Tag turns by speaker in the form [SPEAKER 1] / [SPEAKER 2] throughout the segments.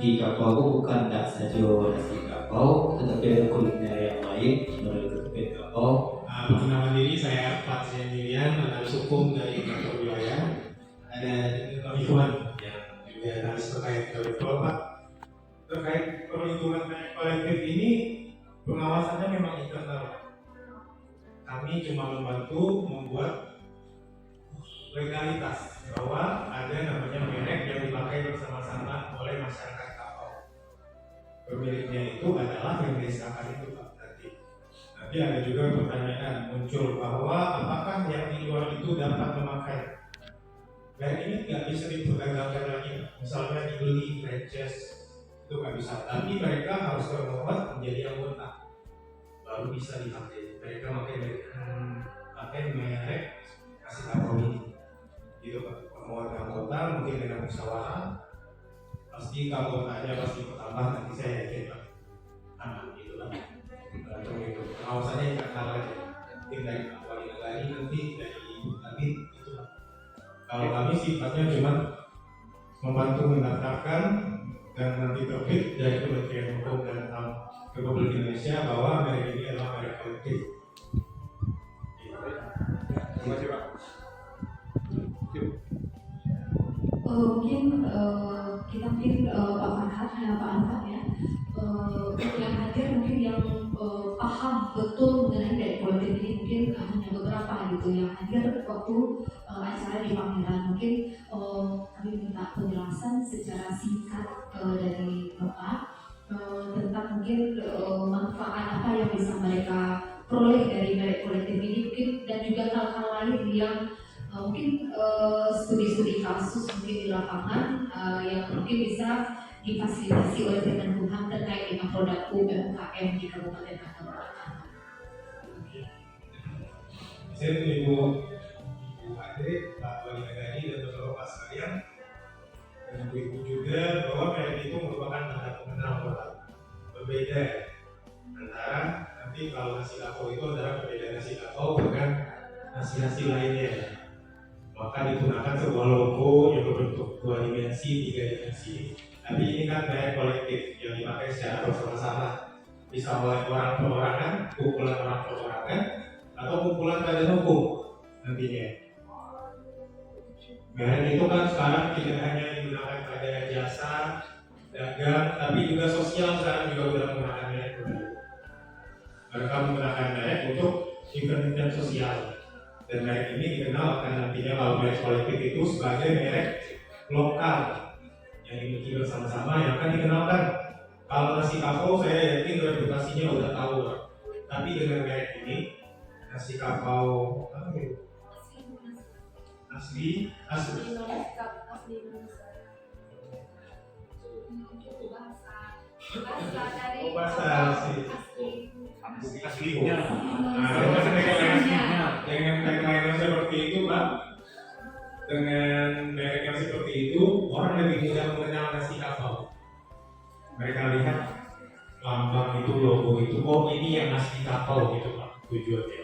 [SPEAKER 1] di Kapau bukan tak saja nasi Kapau, tetapi ada kuliner yang lain melalui ketepet Kapau.
[SPEAKER 2] Perkenalkan diri, saya Fatzien Lilian, analis hukum dari kantor wilayah. Ada Pak Ikhwan yang juga analis terkait kolektif Pak. Terkait perlindungan kolektif ini, pengawasannya memang internal. Kami cuma membantu membuat legalitas bahwa ada namanya merek yang dipakai bersama-sama oleh masyarakat Kapau. Pemiliknya itu adalah yang disahkan itu Pak. Nanti ada juga pertanyaan muncul bahwa apakah yang di luar itu dapat memakai merek ini nggak bisa diperdagangkan lagi, misalnya dibeli franchise itu nggak bisa, tapi mereka harus terhormat menjadi anggota baru bisa dipakai. Mereka pakai merek kasih Kapau ini gitu Pak. Penguatan anggota mungkin dengan musyawarah pasti anggotanya pasti bertambah, nanti saya yakin Pak gitu lah. Itu pengawasannya nggak kalah ya, mungkin dari Pak Wali Negari, nanti dari Ibu Kabit gitu Pak. Kalau kami sifatnya cuma membantu mendaftarkan dan nanti terbit dari Kementerian Hukum dan HAM Republik Indonesia bahwa merek ini adalah merek kolektif. Terima kasih Pak.
[SPEAKER 3] Mungkin kita Pak Farhat ya Pak Anfat ya, yang hadir mungkin yang paham betul mengenai dari kolektif ini mungkin hanya beberapa gitu yang hadir waktu acara di pameran. Mungkin kami minta penjelasan secara singkat dari Bapak tentang mungkin manfaat apa yang bisa mereka peroleh dari merek kolektif ini, mungkin dan juga hal-hal lain yang mungkin studi-studi kasus mungkin di lapangan yang mungkin bisa difasilitasi oleh Kemenkumham terkait dengan produk UMKM di Kabupaten Tangerang.
[SPEAKER 2] Saya Ibu Ade, Pak Wali Negari dan Bapak sekalian, dan Ibu juga bahwa merek itu merupakan tanda pengenal kota. Berbeda antara nanti kalau nasi Kapau itu adalah perbedaan nasi Kapau dengan nasi-nasi lainnya. Maka digunakan sebuah logo yang berbentuk 2 dimensi, 3 dimensi. Tapi ini kan merek kolektif yang dipakai secara bersama-sama, bisa oleh orang perorangan, kumpulan orang perorangan, atau kumpulan badan hukum nantinya. Merek itu kan sekarang tidak hanya digunakan pada jasa, dagang, tapi juga sosial sekarang juga sudah menggunakan merek. Mereka menggunakan merek untuk event sosial. Dan merek ini dikenal akan nantinya kalau merek kolektif itu sebagai merek lokal yang dimiliki bersama-sama yang akan dikenalkan. Kalau nasi Kapau saya yakin reputasinya udah tahu, tapi dengan merek ini nasi Kapau asli aslinya. Dengan tagline seperti itu Pak, dengan merek yang seperti itu orang lebih mudah mengenal nasi Kapau. Mereka lihat lambang itu, logo itu, oh ini yang nasi Kapau gitu Pak tujuannya.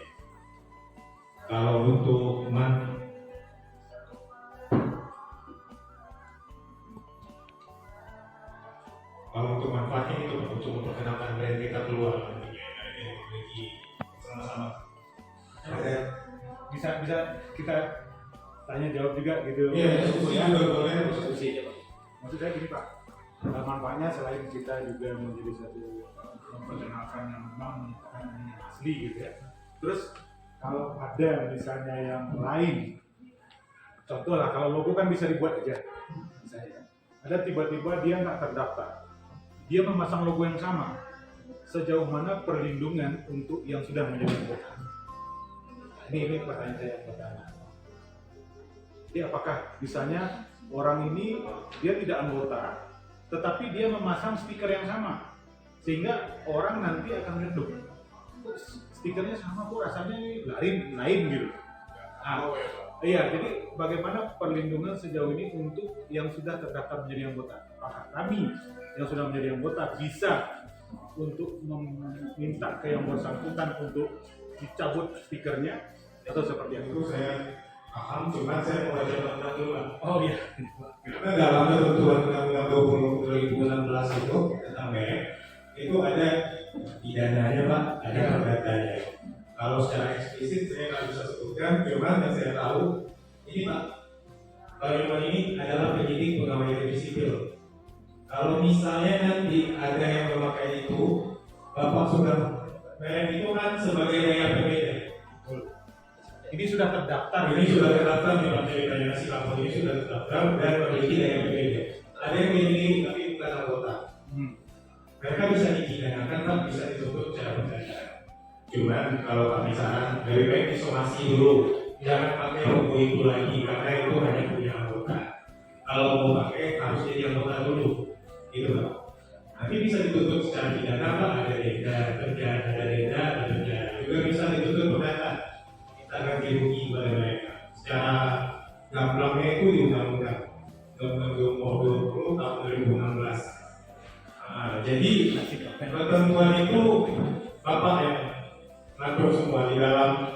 [SPEAKER 2] Kalau untuk manfaatnya itu untuk memperkenalkan brand kita keluar nantinya yang memiliki sama-sama.
[SPEAKER 4] Bisa kita tanya jawab juga gitu.
[SPEAKER 2] Iya, boleh diskusi.
[SPEAKER 4] Maksud saya gini Pak, manfaatnya selain kita juga menjadi satu memperkenalkan yang memang asli gitu ya. Terus kalau ada misalnya yang lain, contoh lah kalau logo kan bisa dibuat aja. Misalnya ada tiba-tiba dia nggak terdaftar, dia memasang logo yang sama. Sejauh mana perlindungan untuk yang sudah menjadi anggota? Ini pertanyaan saya yang pertama. Jadi apakah misalnya orang ini dia tidak anggota, tetapi dia memasang stiker yang sama, sehingga orang nanti akan melihat, stikernya sama kok, rasanya lain gitu. Iya, jadi bagaimana perlindungan sejauh ini untuk yang sudah terdaftar menjadi anggota? Apakah kami yang sudah menjadi anggota bisa untuk meminta ke yang bersangkutan untuk dicabut stikernya atau seperti
[SPEAKER 2] itu? Saya paham, cuma saya mau baca undang-undang dulu.
[SPEAKER 4] Oh iya.
[SPEAKER 2] Karena dalam ketentuan Undang-Undang 20 2016 itu tentang merek itu ada pidananya Pak, ada perdatanya. Kalau secara eksplisit saya nggak bisa sebutkan, cuman yang saya tahu ini Pak, Pak Irwan ini adalah penyidik pegawai negeri sipil. Kalau misalnya nanti ada yang memakai itu, Bapak sudah merek itu kan sebagai daya pembeda.
[SPEAKER 4] Ini sudah terdaftar.
[SPEAKER 2] Ini sudah terdaftar di Materi Nasi Kampung, ini sudah terdaftar dan memiliki daya pembeda. Ada yang memiliki tapi bukan anggota. Mereka bisa dipidanakan, Pak, bisa dituntut secara pidana. Cuman kalau kami saran lebih baik disomasi dulu, jangan pakai logo itu lagi karena itu hanya punya anggota. Kalau mau pakai harus jadi anggota dulu, gitu Pak. Nanti bisa dituntut secara pidana Pak, ada denda kerja, ada denda, ada denda. Juga bisa dituntut perdata. Kita ganti rugi kepada mereka. Secara gamblangnya itu di undang-undang 20 tahun 2016. Jadi ketentuan itu Bapak yang ngatur semua di dalam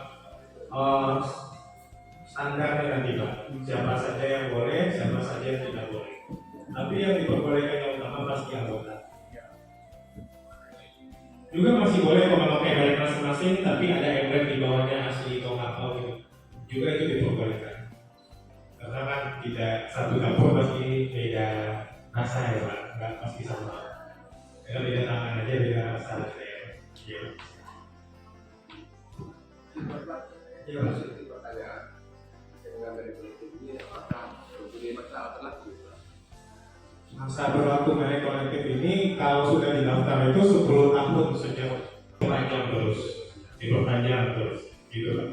[SPEAKER 2] standarnya nanti Pak. Siapa saja yang boleh, siapa saja yang tidak boleh. Tapi yang diperbolehkan yang utama pasti anggota. Juga masih boleh memakai merek masing-masing, tapi ada emblem di bawahnya asli atau apa gitu. Juga itu diperbolehkan. Karena kan tidak satu dapur pasti beda rasa ya Pak, nggak pasti sama. Kita beda tangan aja, beda rasa ya.
[SPEAKER 5] Ya, masih pertanyaan dengan dari politik ini apakah mempunyai masalah berlaku?
[SPEAKER 2] Masa berlaku merek kolektif ini kalau sudah didaftar itu 10 tahun sejak diperpanjang terus, gitu kan.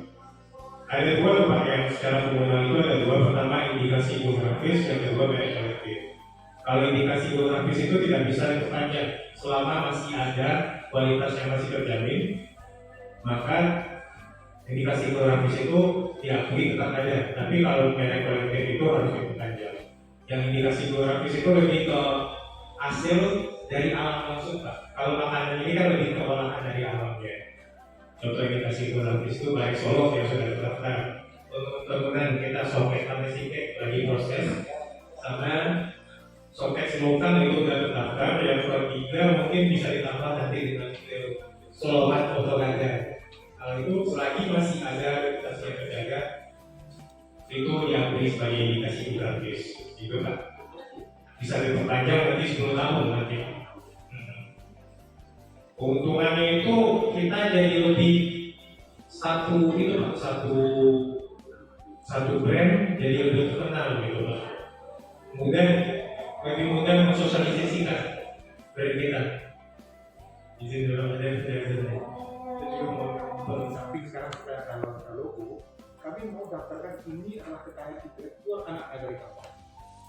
[SPEAKER 2] Ada dua Pak yang secara komunal itu ada dua, pertama indikasi geografis, yang kedua merek kolektif. Kalau indikasi geografis itu tidak bisa diperpanjang selama masih ada kualitas yang masih terjamin, maka indikasi geografis itu diakui tetap ada. Tapi kalau merek kolektif itu harus diperpanjang. Yang indikasi geografis itu lebih ke hasil dari alam langsung Pak. Kalau makanan ini kan lebih ke olahan dari alamnya. Contoh indikasi geografis itu baik Solo yang sudah terdaftar, kemudian kita soket sampai sikek lagi proses, sama soket Selokan itu sudah terdaftar. Yang ketiga mungkin bisa ditambah nanti dengan Soloman Otogaga. Kalau itu selagi masih ada reputasi yang terjaga, itu diakui sebagai indikasi geografis, gitu Pak. Bisa diperpanjang nanti 10 tahun nanti. Keuntungannya itu kita jadi lebih satu itu Pak, satu brand jadi lebih terkenal gitu Pak. Kemudian lebih mudah mensosialisasikan brand kita. Izin dulu aja saya
[SPEAKER 4] Di samping sekarang kita ada logo, kami mau daftarkan ini adalah kekayaan intelektual anak negeri kapal.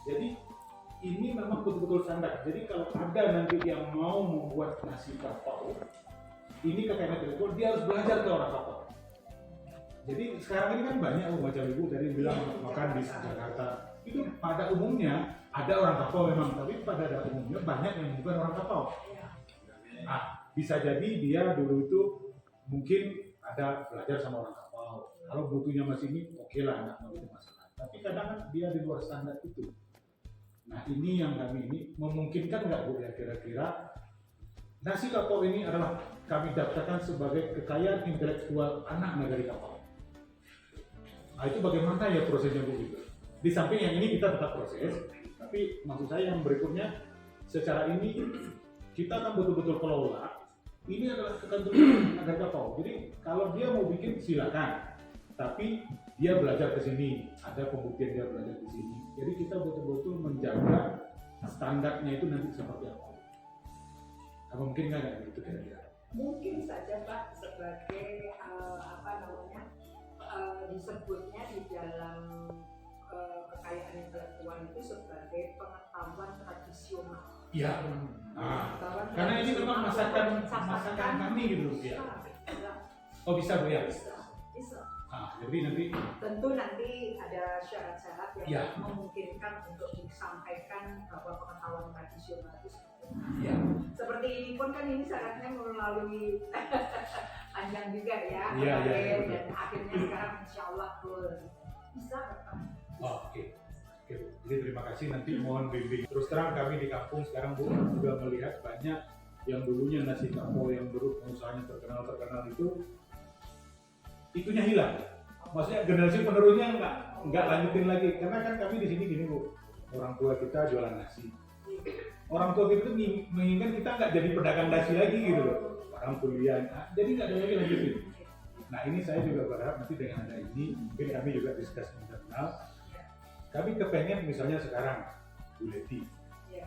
[SPEAKER 4] Jadi ini memang betul-betul standar. Jadi kalau ada nanti yang mau membuat nasi kapau, ini kekayaan intelektual, dia harus belajar ke orang kapal. Jadi sekarang ini kan banyak baca ibu dari bilang makan di Jakarta. Itu pada umumnya ada orang kapal memang, tapi pada umumnya banyak yang bukan orang kapal. Bisa jadi dia dulu itu mungkin ada belajar sama orang kapal. Kalau butuhnya masih ini, oke lah, nggak begitu masalah. Tapi kadang kan dia di luar standar itu. Nah ini yang kami ini memungkinkan nggak Bu ya kira-kira nasi kapau ini adalah kami daftarkan sebagai kekayaan intelektual anak negeri kapau. Nah itu bagaimana ya prosesnya Bu gitu? Di samping yang ini kita tetap proses, tapi maksud saya yang berikutnya secara ini kita akan betul-betul kelola. Ini adalah ketentuan negeri kapau. Jadi kalau dia mau bikin silakan, tapi dia belajar ke sini, ada pembuktian dia belajar di sini. Jadi kita betul-betul menjaga standarnya itu nanti seperti apa. Apa mungkin nggak gitu kira-kira?
[SPEAKER 6] Mungkin saja Pak sebagai disebutnya di dalam kekayaan intelektual itu sebagai pengetahuan tradisional.
[SPEAKER 4] Iya. Karena ini memang masakan kami gitu ya. Oh bisa Bu ya?
[SPEAKER 6] Bisa.
[SPEAKER 4] Jadi nanti
[SPEAKER 6] Tentu nanti ada syarat-syarat yang
[SPEAKER 4] Ya.
[SPEAKER 6] memungkinkan untuk disampaikan bahwa pengetahuan tradisional itu
[SPEAKER 4] ya.
[SPEAKER 6] seperti ini pun kan ini syaratnya melalui panjang juga ya,
[SPEAKER 4] Iya,
[SPEAKER 6] dan akhirnya sekarang insya Allah bisa Pak.
[SPEAKER 4] Oke. Jadi terima kasih, nanti mohon bimbing. Terus terang kami di kampung sekarang Bu juga melihat banyak yang dulunya nasi kapau yang dulu pengusahanya terkenal itu itunya hilang. Maksudnya generasi penerusnya nggak lanjutin lagi, karena kan kami di sini gini Bu, orang tua kita jualan nasi. Orang tua kita tuh menginginkan kita nggak jadi pedagang nasi lagi gitu loh. Orang kuliah, jadi nggak ada lagi lanjutin. Nah ini saya juga berharap nanti dengan ada ini, mungkin kami juga diskusi internal. Kami kepengen misalnya sekarang Bu Leti,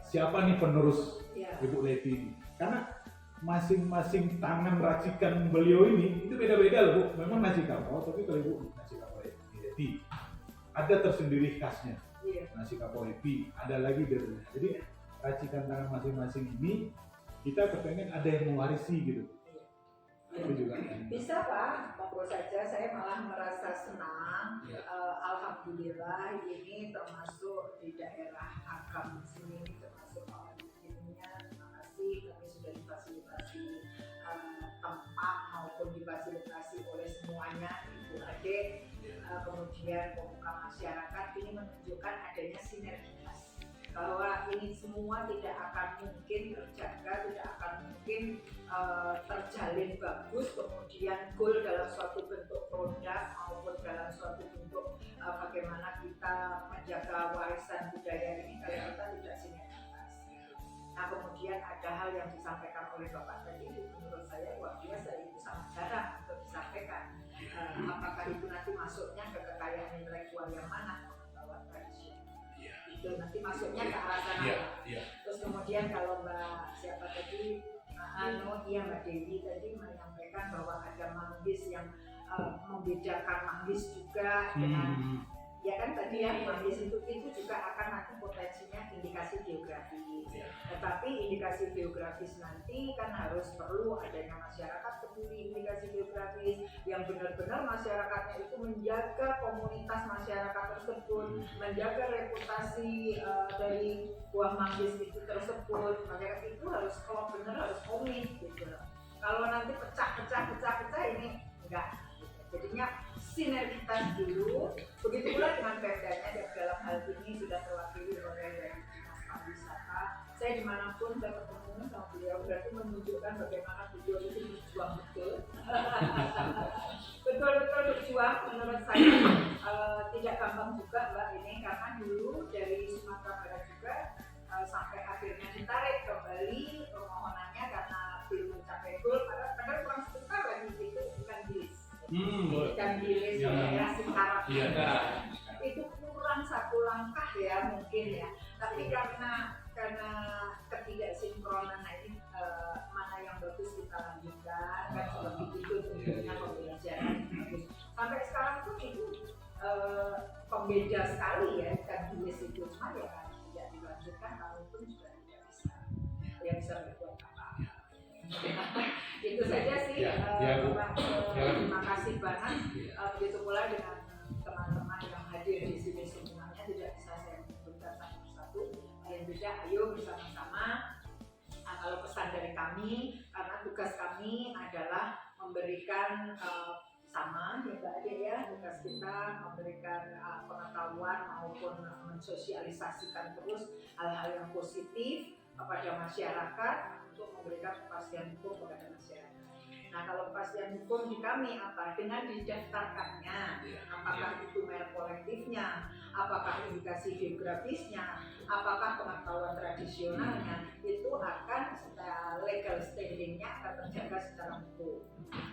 [SPEAKER 4] siapa nih penerus Ibu Leti ini? Karena masing-masing tangan racikan beliau ini itu beda-beda loh Bu. Memang nasi kapau, tapi kalau Ibu nasi kapau Leti ada tersendiri khasnya. Nasi kapau Leti ada lagi dari. Jadi racikan tangan masing-masing ini kita kepengen ada yang mewarisi gitu. Itu juga
[SPEAKER 6] bisa Pak, monggo saja. Saya malah merasa senang. Alhamdulillah ini termasuk di daerah Agam sini, termasuk ininya. Terima kasih kami sudah difasilitasi tempat maupun difasilitasi oleh semuanya Ibu Ade. Kemudian pemuka masyarakat ini menunjukkan adanya sinergitas, bahwa ini semua tidak akan mungkin terjaga, tidak akan mungkin terjalin bagus, kemudian goal dalam suatu bentuk produk maupun dalam suatu bentuk bagaimana kita menjaga warisan budaya ini kalau kita tidak sinergitas. Nah kemudian ada hal yang disampaikan oleh Bapak tadi, menurut saya luar biasa, itu sangat jarang untuk disampaikan. Apakah itu nanti masuknya ke kekayaan intelektual yang mana, bahwa tradisi itu nanti masuknya ke arah sana. Terus kemudian kalau Mbak siapa tadi, Mbak Dewi tadi menyampaikan bahwa ada manggis yang membedakan manggis juga dengan ya kan tadi ya, manggis itu juga akan nanti potensinya indikasi geografis. Tetapi indikasi geografis nanti kan harus perlu adanya masyarakat peduli indikasi geografis yang benar-benar masyarakatnya itu menjaga komunitas masyarakat tersebut, menjaga reputasi dari buah manggis itu tersebut. Masyarakat itu harus, kalau benar harus komit gitu. Kalau nanti pecah ini enggak. Jadinya sinergitas dulu, begitu pula dengan perdanya dan dalam hal ini sudah terwakili oleh Dinas Pariwisata. Saya dimanapun saya ketemu sama beliau berarti menunjukkan bagaimana beliau itu berjuang betul. betul-betul berjuang menurut saya. Tidak gampang juga Mbak ini, karena dulu dari Sumatera Barat juga sampai akhirnya ditarik kembali permohonannya karena belum mencapai goal, padahal kurang sebentar lagi itu bukan bilis. Dan di daerah Singkarak itu kurang satu langkah ya mungkin ya, tapi karena ketidaksinkronan ini mana yang bagus kita lanjutkan kan seperti itu tentunya pembelajaran bagus. Sampai sekarang pun itu pembeda sekali ya, bukan bilis itu cuma ya kan tidak dilanjutkan, walaupun juga tidak bisa berbuat apa. Itu saja sih Bapak, terima kasih banyak. Begitu pula dengan teman-teman yang hadir di sini semuanya, tidak bisa saya menyebutkan satu persatu. Yang beda, ayo bersama-sama. Kalau pesan dari kami, karena tugas kami adalah memberikan sama ya Mbak Ade ya, tugas kita memberikan pengetahuan maupun mensosialisasikan terus hal-hal yang positif kepada masyarakat untuk memberikan kepastian hukum kepada masyarakat. Nah kalau kepastian hukum di kami apa? Dengan didaftarkannya, apakah itu merek kolektifnya, apakah indikasi geografisnya, apakah pengetahuan tradisionalnya, itu akan legal standingnya akan terjaga secara hukum.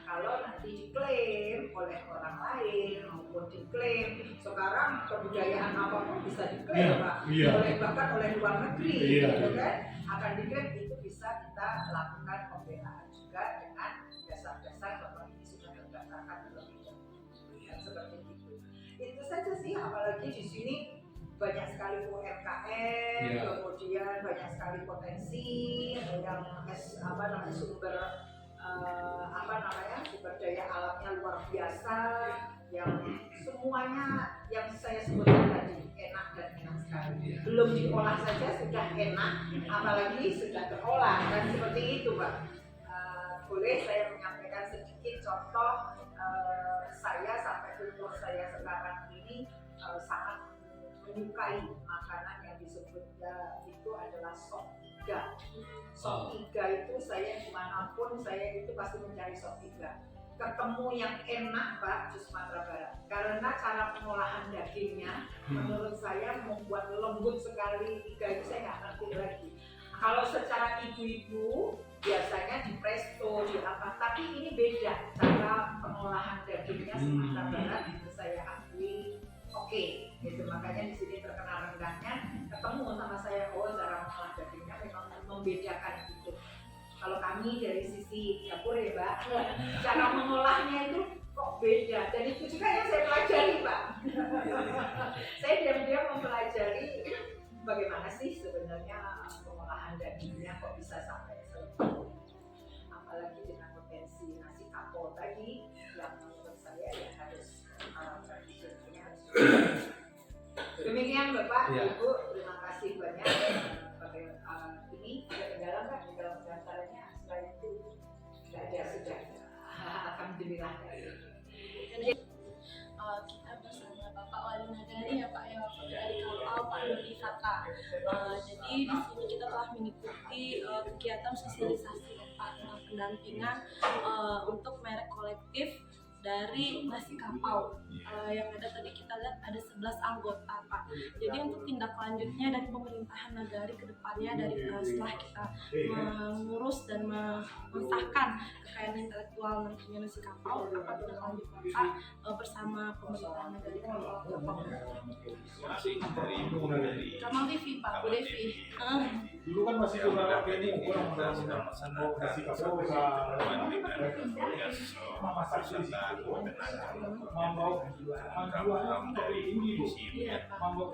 [SPEAKER 6] Kalau nanti diklaim oleh orang lain maupun diklaim, sekarang kebudayaan apapun bisa diklaim bahkan oleh luar negeri, gitu kan? Akan diklaim, itu bisa kita lakukan pembelaan juga dengan dasar-dasar bahwa ini sudah terdaftarkan dalam undang-undang seperti itu. Itu saja sih, apalagi di sini banyak sekali UMKM, kemudian banyak sekali potensi yang sumber sumber daya alamnya luar biasa, yang semuanya yang saya sebutkan tadi enak dan enak sekali. Belum diolah saja sudah enak, apalagi sudah terolah, dan seperti itu Pak. Boleh saya menyampaikan sedikit contoh, saya sampai umur saya sekarang ini sangat menyukai makanan ya itu adalah sop iga. Sop iga itu saya dimanapun saya itu pasti mencari sop iga. Ketemu yang enak Pak di Sumatera Barat karena cara pengolahan dagingnya menurut saya membuat lembut sekali. Iga itu saya nggak ngerti lagi. Kalau secara ibu-ibu biasanya di presto, di apa, tapi ini beda cara pengolahan dagingnya Sumatera Barat itu saya akui oke, gitu. Makanya di sini terkenal rendangnya, ketemu sama saya, oh cara mengolah dagingnya memang membedakan gitu. Kalau kami dari sisi dapur ya Mbak, cara mengolahnya itu kok beda, dan itu juga yang saya pelajari Pak. Saya diam-diam mempelajari bagaimana sih sebenarnya pengolahan dagingnya kok bisa sampai seperti ini. Apalagi dengan potensi nasi kapau tadi yang menurut saya ya harus tradisionalnya harus. Demikian Bapak, Ibu, terima kasih banyak. Ini ada kendala nggak di dalam pendaftarannya? Selain itu nggak ada, sudah. Alhamdulillah.
[SPEAKER 7] Kita bersama Bapak Wali Nagari ya Pak ya, dari Kapal Pak Dodi Fata. Jadi di sini kita telah mengikuti kegiatan sosialisasi ya Pak, pendampingan untuk merek kolektif dari nasi kapau. Yang ada tadi kita lihat ada 11 anggota Pak. Jadi untuk tindak lanjutnya dari pemerintahan Nagari ke depannya dari setelah kita mengurus dan mensahkan kekayaan intelektual nantinya nasi kapau, apa tindak lanjut Bapak bersama pemerintahan Nagari Kapau. Kamal Devi Pak, Bu Devi.
[SPEAKER 4] Dulu kan masih beberapa ini kurang nasi kapau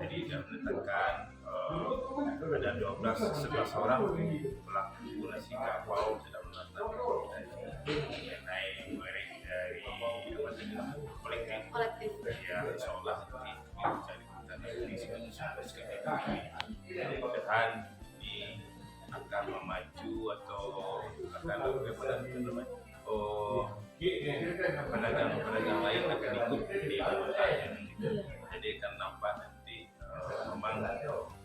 [SPEAKER 8] jadi dia menetapkan ada 11 orang pelaku nasi kapau sudah menetapkan mengenai merek dari kolektif ya, insyaallah nanti bisa sampai sekali mudah-mudahan ini akan memacu atau akan pedagang lain akan ikut di pemerintahan. Jadi akan nampak nanti memang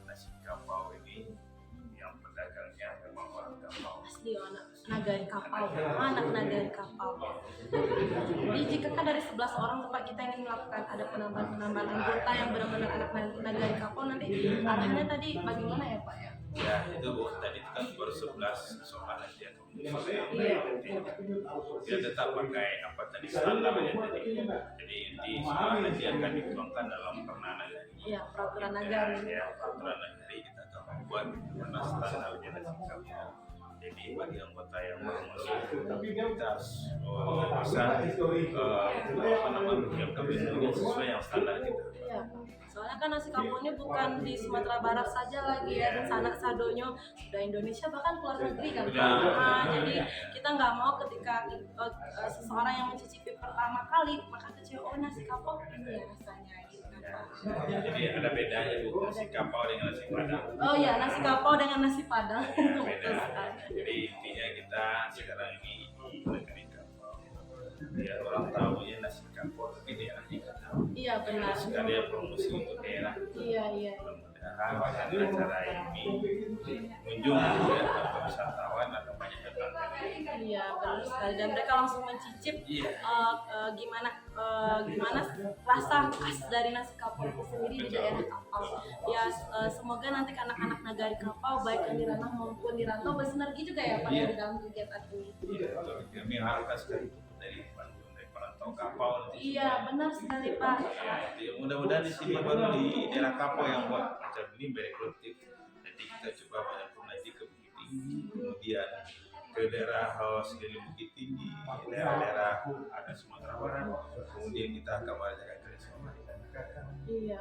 [SPEAKER 8] nasi kapau ini yang pedagangnya memang orang kapau.
[SPEAKER 7] Asli anak Nagari Kapau, anak Nagari Kapau. Jadi jika kan dari 11 orang Bapak kita ingin melakukan ada penambahan anggota yang benar-benar anak Nagari Kapau, nanti arahannya tadi bagaimana ya Pak ya?
[SPEAKER 8] Ya itu Bu, tadi kita baru 11 soal nanti yang dia tetap pakai apa tadi standarnya tadi. Jadi inti semua nanti akan dituangkan dalam perna nagari.
[SPEAKER 7] Iya, peraturan Nagari.
[SPEAKER 8] Ya, peraturan nagari kita akan membuat perna standarnya nasi kapau. Jadi bagi anggota yang mau masuk kita bisa menyiapkan bentuknya sesuai yang standar kita.
[SPEAKER 7] Iya, soalnya kan nasi kapau ini bukan di Sumatera Barat saja lagi ya, dan sanak sadonya sudah Indonesia bahkan keluar negeri kan. Jadi kita nggak mau ketika seseorang yang mencicipi pertama kali maka kecewa, oh nasi kapau ini ya rasanya gitu.
[SPEAKER 8] Jadi ada bedanya Bu, nasi kapau dengan nasi padang.
[SPEAKER 7] Oh iya, nasi kapau dengan nasi padang.
[SPEAKER 8] Ya, beda. Jadi intinya kita sekarang ini di negeri kapau. Ya orang tahunya nasi kapau tapi daerah kita tahu.
[SPEAKER 7] Iya benar.
[SPEAKER 8] Sekalian promosi untuk daerah.
[SPEAKER 7] Iya.
[SPEAKER 8] Mudah-mudahan acara ini kunjung ya wisatawan atau banyak datang.
[SPEAKER 7] Iya benar sekali, dan mereka langsung mencicip gimana rasa khas dari nasi kapau itu sendiri di daerah Kapau. Ya semoga nanti anak-anak Nagari Kapau baik yang di Ranah maupun di Rantau bersinergi juga ya Pak di dalam kegiatan ini.
[SPEAKER 8] Kami harapkan sekali dari Bandung, dari Perantau Kapau.
[SPEAKER 7] Iya benar sekali Pak.
[SPEAKER 8] Ya, mudah-mudahan di sini baru di daerah Kapau yang buat macam ini very kolektif. Jadi kita coba banyak nanti ke Bukit Tinggi, kemudian ke daerah sekeliling Bukit Tinggi, daerah-daerah ada Sumatera Barat, kemudian kita akan banyak ke Sumatera.
[SPEAKER 7] Iya.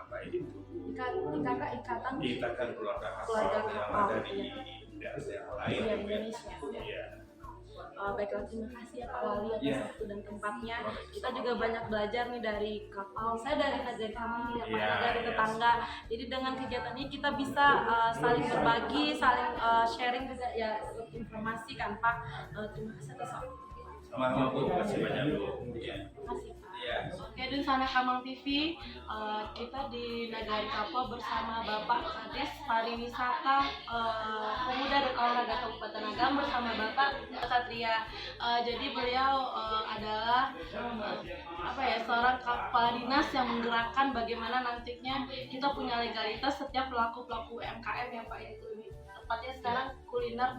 [SPEAKER 8] Baik itu
[SPEAKER 7] ikatan
[SPEAKER 8] keluarga
[SPEAKER 7] Kapau
[SPEAKER 8] yang ada di daerah lain.
[SPEAKER 7] Iya, Indonesia.
[SPEAKER 8] Iya.
[SPEAKER 7] Baiklah, terima kasih ya Pak Wali atas waktu dan tempatnya. Kita juga banyak belajar nih dari Kapau. Saya dari Nagari kami ya Pak, dari tetangga. Jadi dengan kegiatan ini kita bisa saling berbagi, saling sharing juga ya informasi kan Pak. Terima kasih atas waktu.
[SPEAKER 8] Sama-sama Bu, terima kasih banyak Bu.
[SPEAKER 7] Terima kasih Pak.
[SPEAKER 8] Iya.
[SPEAKER 7] Oke, dan sana Kamang TV, kita di Nagari Kapau bersama Bapak Kades Pariwisata Pemuda dan Olahraga Kabupaten Agam bersama Bapak Satria. Jadi beliau adalah seorang kepala dinas yang menggerakkan bagaimana nantinya kita punya legalitas setiap pelaku-pelaku UMKM ya Pak, itu tepatnya sekarang kuliner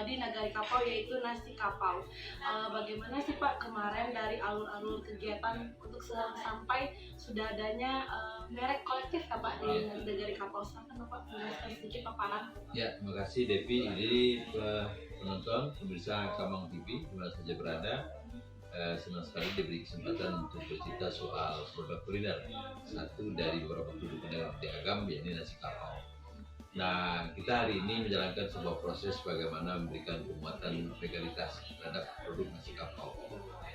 [SPEAKER 7] di Nagari Kapau yaitu nasi kapau. Bagaimana sih Pak kemarin dari alur-alur kegiatan untuk sampai sudah adanya merek kolektif ya Pak di Nagari Kapau? Silakan Bapak menjelaskan sedikit paparan.
[SPEAKER 9] Ya, terima kasih Devi. Jadi penonton, pemirsa Kamang TV dimana saja berada, senang sekali diberi kesempatan untuk bercerita soal produk kuliner. Satu dari beberapa produk kuliner di Agam, yakni nasi kapau. Nah, kita hari ini menjalankan sebuah proses bagaimana memberikan penguatan legalitas terhadap produk nasi kapau.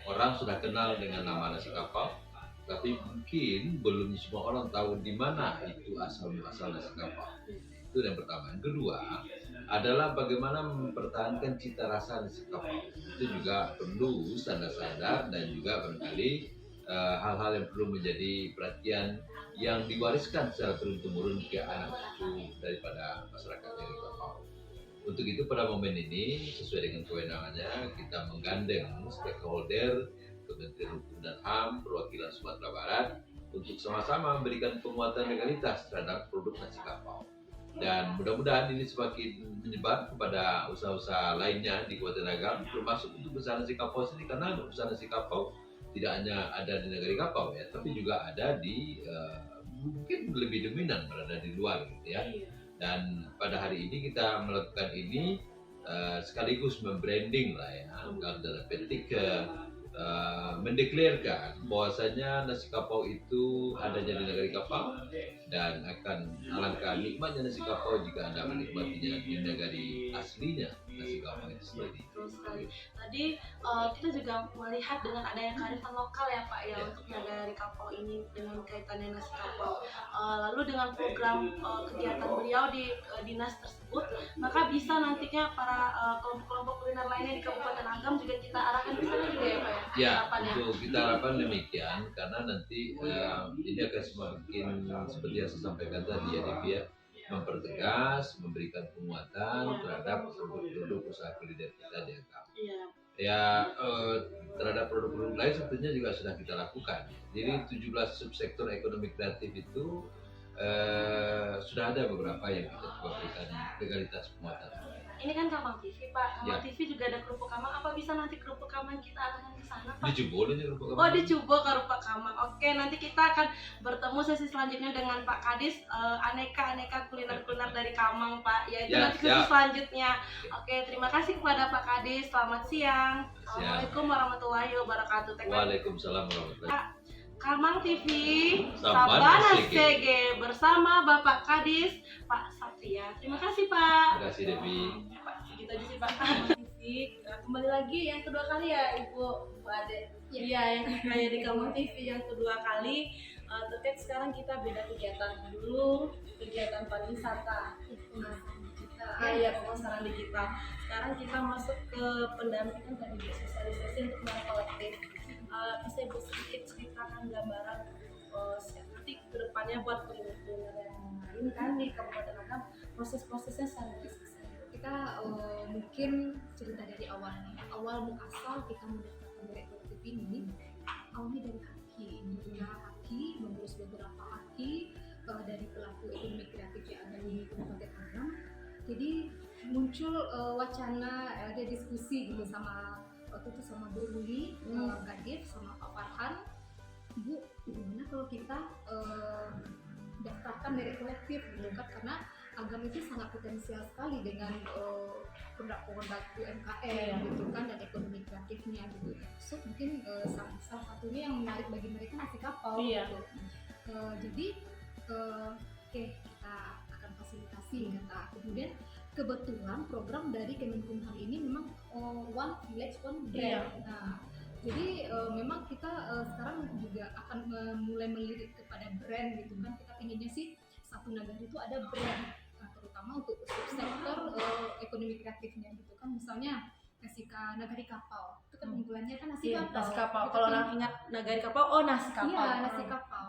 [SPEAKER 9] Orang sudah kenal dengan nama nasi kapau, tapi mungkin belum semua orang tahu di mana itu asal-muasal nasi kapau. Itu yang pertama. Yang kedua adalah bagaimana mempertahankan cita rasa nasi kapau. Itu juga perlu standar-standar dan juga barangkali hal-hal yang perlu menjadi perhatian yang diwariskan secara turun-temurun ke anak cucu daripada masyarakat dari Kapau. Untuk itu pada momen ini sesuai dengan kewenangannya kita menggandeng stakeholder, Kementerian Hukum dan HAM, perwakilan Sumatera Barat untuk sama-sama memberikan penguatan legalitas terhadap produk nasi kapau. Dan mudah-mudahan ini semakin menyebar kepada usaha-usaha lainnya di Kabupaten Agam, termasuk untuk usaha nasi kapau sendiri, karena usaha nasi kapau tidak hanya ada di Nagari Kapau ya, tapi juga ada di mungkin lebih dominan berada di luar gitu ya. Dan pada hari ini kita melakukan ini sekaligus membranding lah ya, dalam tanda petik mendeklarkan bahwasanya nasi kapau itu adanya di Nagari Kapau dan akan alangkah nikmatnya nasi kapau jika Anda menikmatinya di negari aslinya nasi kapau itu sendiri.
[SPEAKER 7] Betul sekali. Tadi kita juga melihat dengan adanya kearifan lokal ya Pak ya untuk Nagari Kapau ini dengan kaitannya nasi kapau. Lalu dengan program kegiatan beliau di dinas tersebut, maka bisa nantinya para kelompok-kelompok kuliner lainnya di Kabupaten Agam juga kita arahkan ke sana juga ya Pak ya?
[SPEAKER 9] Ya, untuk kita harapkan demikian karena nanti ini akan semakin seperti yang saya sampaikan tadi ya Devi ya, mempertegas, memberikan penguatan terhadap produk-produk usaha kuliner kita di Agam.
[SPEAKER 7] Iya.
[SPEAKER 9] Ya, terhadap produk-produk lain sebetulnya juga sudah kita lakukan. Jadi 17 subsektor ekonomi kreatif itu sudah ada beberapa yang kita coba berikan legalitas penguatan.
[SPEAKER 7] Ini kan Kamang TV Pak, Kamang
[SPEAKER 9] Ya.
[SPEAKER 7] TV juga ada kerupuk Kamang. Apa bisa nanti kerupuk Kamang kita arahkan ke sana Pak?
[SPEAKER 9] Di Jebol ini kerupuk
[SPEAKER 7] Oh, di Cubo kerupuk Kamang. Oke, nanti kita akan bertemu sesi selanjutnya dengan Pak Kadis, aneka kuliner-kuliner dari Kamang Pak. Ya, itu
[SPEAKER 9] Ya,
[SPEAKER 7] nanti sesi
[SPEAKER 9] siap.
[SPEAKER 7] selanjutnya. Oke, terima kasih kepada Pak Kadis. Selamat siang. Assalamualaikum warahmatullahi wabarakatuh.
[SPEAKER 9] Waalaikumsalam warahmatullahi wabarakatuh.
[SPEAKER 7] Kamang TV,
[SPEAKER 9] Sabana
[SPEAKER 7] Sabana
[SPEAKER 9] Sege.
[SPEAKER 7] Sege bersama Bapak Kadis, Pak Satria. Terima kasih Pak.
[SPEAKER 9] Terima kasih Devi.
[SPEAKER 7] Pak, segitu aja sih Pak. TV, kembali lagi yang kedua kali ya Ibu Ade. Iya, yang kayak di Kamang TV yang kedua kali. Terkait sekarang kita beda kegiatan dulu, kegiatan pariwisata. Iya, pemasaran digital. Sekarang kita masuk ke pendampingan tadi sosialisasi untuk merek kolektif. Bisa Ibu sedikit ceritakan gambaran nanti kedepannya buat kuliner yang lain kan di Kabupaten Agam, proses-prosesnya seperti
[SPEAKER 3] Kita mungkin cerita dari awalnya. Awal muasal kita mendaftarkan merek kolektif ini awalnya dari Haki, mengurus beberapa Haki dari pelaku ekonomi kreatif yang ada di Kabupaten Agam. Jadi muncul wacana, ada diskusi gitu sama waktu itu sama Bu Ruli, Kadif, sama Pak Farhan. Bu, gimana kalau kita daftarkan merek kolektif gitu kan, karena Agam itu sangat potensial sekali dengan produk-produk UMKM gitu kan dan ekonomi kreatifnya gitu. So mungkin salah satunya yang menarik bagi mereka nasi kapau gitu. Jadi oke, kita akan fasilitasi kata. Kemudian kebetulan program dari Kemenkumham ini memang One Village One Brand. Nah, jadi memang kita sekarang juga akan mulai melirik kepada brand gitu kan. Kita inginnya sih satu negara itu ada brand, terutama untuk subsektor ekonomi kreatifnya gitu kan. Misalnya nasi Nagari Kapau. Itu kan unggulannya kan nasi
[SPEAKER 7] Iya,
[SPEAKER 3] kapau.
[SPEAKER 7] nasi kapau.
[SPEAKER 3] Kita
[SPEAKER 7] Kalau
[SPEAKER 3] pingin-
[SPEAKER 7] orang ingat Nagari Kapau, oh nasi kapau.
[SPEAKER 3] Iya, nasi kapau.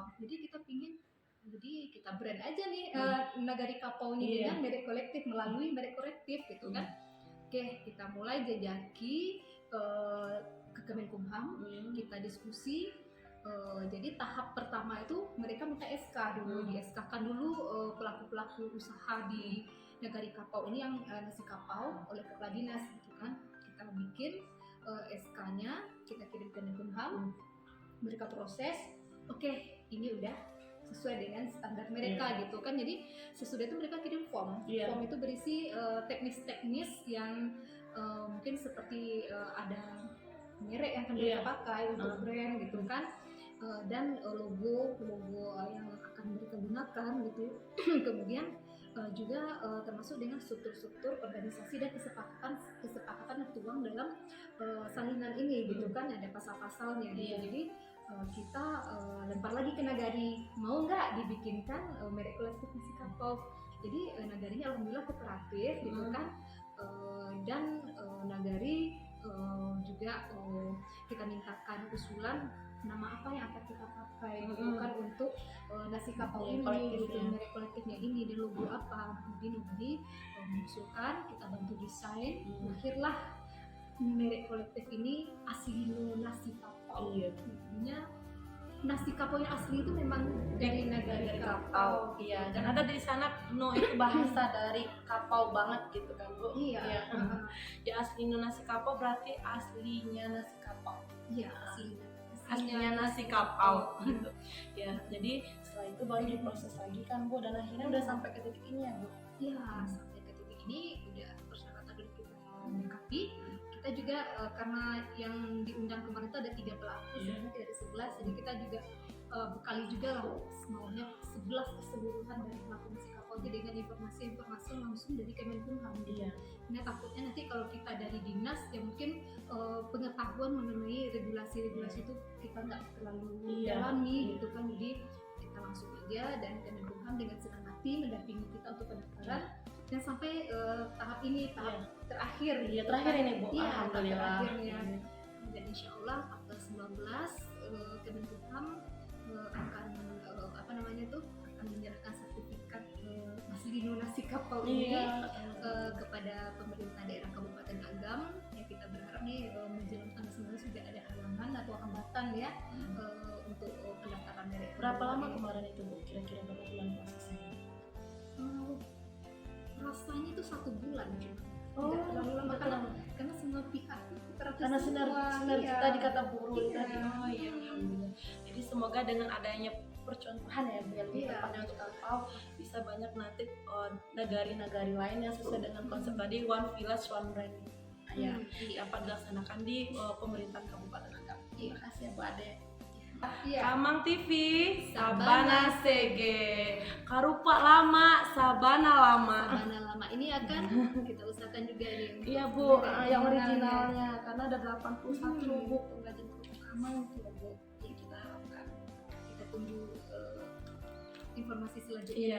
[SPEAKER 3] Jadi kita brand aja nih Nagari Kapau ini
[SPEAKER 7] Iya.
[SPEAKER 3] dengan merek kolektif, melalui merek kolektif gitu kan. Oke, kita mulai jajaki ke Kemenkumham, kita diskusi. Jadi tahap pertama itu mereka minta SK dulu, di SK-kan dulu pelaku-pelaku usaha di Nagari Kapau ini yang nasi kapau oleh kepala dinas gitu kan. Kita bikin SK-nya, kita kirim ke Kemenkumham, mereka proses. Oke, ini udah sesuai dengan standar mereka gitu kan. Jadi sesudah itu mereka kirim form. Form itu berisi teknis-teknis yang mungkin seperti ada merek yang akan mereka pakai untuk brand gitu kan. Dan logo yang akan mereka gunakan gitu. Kemudian juga termasuk dengan struktur-struktur organisasi dan kesepakatan yang tertuang dalam salinan ini gitu kan, ada pasal-pasalnya gitu. Jadi kita lempar lagi ke Nagari, mau nggak dibikinkan merek kolektif nasi kapau. Jadi Nagarinya alhamdulillah kooperatif gitu kan, dan Nagari juga kita mintakan usulan nama apa yang akan kita pakai gitu kan untuk nasi kapau ini gitu, merek kolektifnya ini, dan logo apa. Kemudian Nagari mengusulkan, kita bantu desain, akhirlah merek kolektif ini Aslino Nasi Kapau. Intinya nasi kapau yang asli itu memang dari Nagari Kapau.
[SPEAKER 7] Iya, dan ada di sana no itu bahasa dari kapau banget gitu kan, Bu.
[SPEAKER 3] Iya.
[SPEAKER 7] Ya aslinya nasi kapau berarti aslinya nasi kapau.
[SPEAKER 3] Iya,
[SPEAKER 7] aslinya nasi kapau gitu. Ya, jadi setelah itu baru diproses lagi kan, Bu, dan akhirnya udah sampai ke titik ini ya, Bu.
[SPEAKER 3] Iya, sampai ke titik ini udah persyaratan udah kita lengkapi. Kita juga karena yang diundang kemarin itu ada 3 pelaku, sebenarnya tidak ada 11, jadi kita juga bekali juga lah maunya 11 keseluruhan dari pelaku nasi kapau aja dengan informasi langsung dari Kemenkumham.
[SPEAKER 7] Iya.
[SPEAKER 3] Nah, takutnya nanti kalau kita dari dinas ya mungkin pengetahuan mengenai regulasi itu kita nggak terlalu dalami gitu kan. Jadi kita langsung aja, dan Kemenkumham dengan senang hati mendampingi kita untuk pendaftaran dan sampai tahap ini, tahap terakhir.
[SPEAKER 7] Iya, terakhir ini, Bu.
[SPEAKER 3] Iya,
[SPEAKER 7] Alhamdulillah.
[SPEAKER 3] terakhirnya. Dan insya Allah tanggal 19 Kemenkumham akan akan menyerahkan sertifikat Aslino Nasi Kapau ini kepada pemerintah daerah Kabupaten Agam. Ya, kita berharap nih menjelang tanggal 19 sudah ada halangan atau hambatan ya untuk pendaftaran dari.
[SPEAKER 7] Berapa lama kemarin itu, Bu? Kira-kira berapa bulan prosesnya?
[SPEAKER 3] Rasanya itu 1 bulan cuma.
[SPEAKER 7] Oh,
[SPEAKER 3] tidak terlalu lama karena semua pihak karena
[SPEAKER 7] sinar tadi kata buruh tadi. Oh iya, alhamdulillah. Jadi semoga dengan adanya percontohan ya, biar lebih tepatnya untuk kapau bisa banyak nanti nagari-nagari lain yang sesuai dengan konsep tadi One Village One Brand ya, dapat dilaksanakan di pemerintahan Kabupaten Agam. Terima kasih ya, Bu Ade. Kamang TV Sabana Sege Karupa lama Sabana lama
[SPEAKER 3] ini akan kita usahakan juga nih.
[SPEAKER 7] Iya, Bu, yang originalnya karena ada 81 Bu pengrajin kerupuk Kamang itu ya, Bu. Jadi kita harapkan, kita tunggu informasi selanjutnya. Iya.